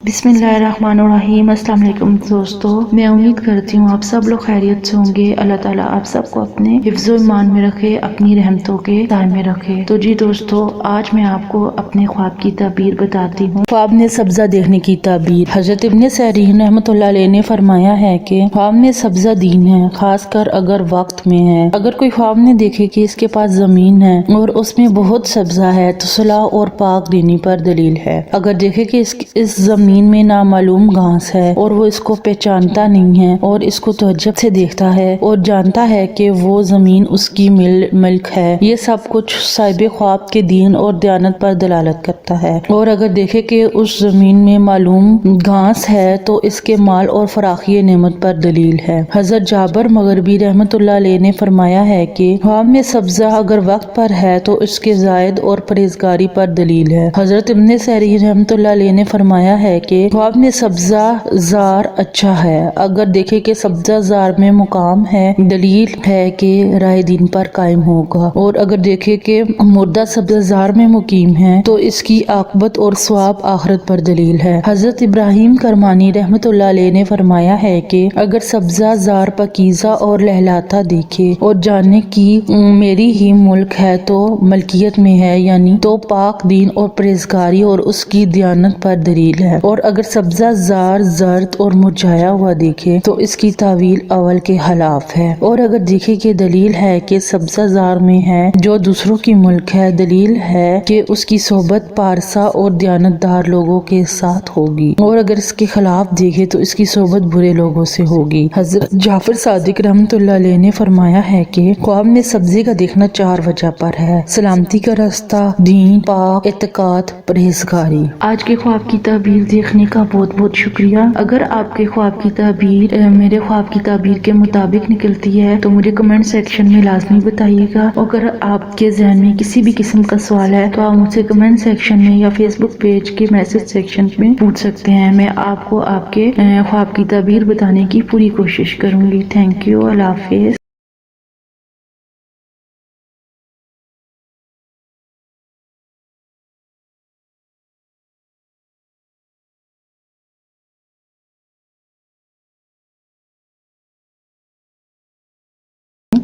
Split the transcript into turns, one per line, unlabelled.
बिस्मिल्लाहिर्रहमानिर्रहीम। अस्सलाम वालेकुम दोस्तों, मैं उम्मीद करती हूँ आप सब लोग खैरियत से होंगे। अल्लाह ताला आप सबको अपने हिफ्ज़ो ईमान में रखे, अपनी रहमतों के दाए में रखे। तो जी दोस्तों, आज मैं आपको अपने ख्वाब की ताबीर बताती हूँ। ख्वाब में सब्जा देखने की ताबीर। हजरत इब्न सीरीन रहमतुल्लाह अलैह ने फरमाया है कि ख्वाब में सब्जा दीन है, खासकर अगर वक्त में है। अगर कोई ख्वाब में देखे कि इसके पास जमीन है और उसमें बहुत सब्जा है तो सलाह और पाक देने पर दलील है। अगर देखे कि इस जमीन में नामालूम घास है और वो इसको पहचानता नहीं है और इसको तवज्जुह से देखता है और जानता है कि वो जमीन उसकी मिल्क है, ये सब कुछ साहिब ख्वाब के दीन और दयानत पर दलालत करता है। और अगर देखे कि उस जमीन में मालूम घास है तो इसके माल और फराखी नेमत पर दलील है। हजरत जाबर मगरबी रहमतुल्लाह अलैह ने फरमाया है कि ख्वाब में सब्जा अगर वक्त पर है तो इसके जायद और परहेजगारी पर दलील है। हजरत इब्न सीरीन रहमतुल्लाह अलैह ने फरमाया है कि ख्वाब में सब्जा जार अच्छा है। अगर देखे कि सब्जा जार में मुकाम है, दलील है कि राह दीन पर कायम होगा। और अगर देखे कि मुर्दा सब्जा जार में मुकीम है तो इसकी आकबत और स्वाब आखिरत पर दलील है। हजरत इब्राहिम करमानी रहमतुल्लाह अलैह ने फरमाया है कि अगर सब्जा जार पकीजा और लहलाता देखे और जाने की मेरी ही मुल्क है तो मलकियत में है, यानी तो पाक दीन और परहेजगारी और उसकी दयानत पर दलील है। और अगर सब्जा जार जर्द और मुरझाया हुआ देखे तो इसकी तावील अवल के खिलाफ है। और अगर देखे कि दलील है कि सब्जा जार में है जो दूसरों की मुल्क है, दलील है कि उसकी सोबत पारसा और दयानतदार लोगों के साथ होगी। और अगर इसके खिलाफ देखे तो इसकी सोबत बुरे लोगों से होगी। हजरत जाफर सादिक रहमतुल्लाह अलैह ने फरमाया है कि ख्वाब में सब्जी का देखना 4 वजह पर है: सलामती का रास्ता, दीन, पाक, एतकाद, परहेजगारी। आज के ख्वाब की ताबीर देखने का बहुत बहुत शुक्रिया। अगर आपके ख्वाब की ताबीर मेरे ख्वाब की ताबीर के मुताबिक निकलती है तो मुझे कमेंट सेक्शन में लाजमी बताइएगा। अगर आपके जहन में किसी भी किस्म का सवाल है तो आप मुझसे कमेंट सेक्शन में या फेसबुक पेज के मैसेज सेक्शन में पूछ सकते हैं। मैं आपको आपके ख्वाब की ताबीर बताने की पूरी कोशिश करूंगी। Thank you. Allah Hafiz.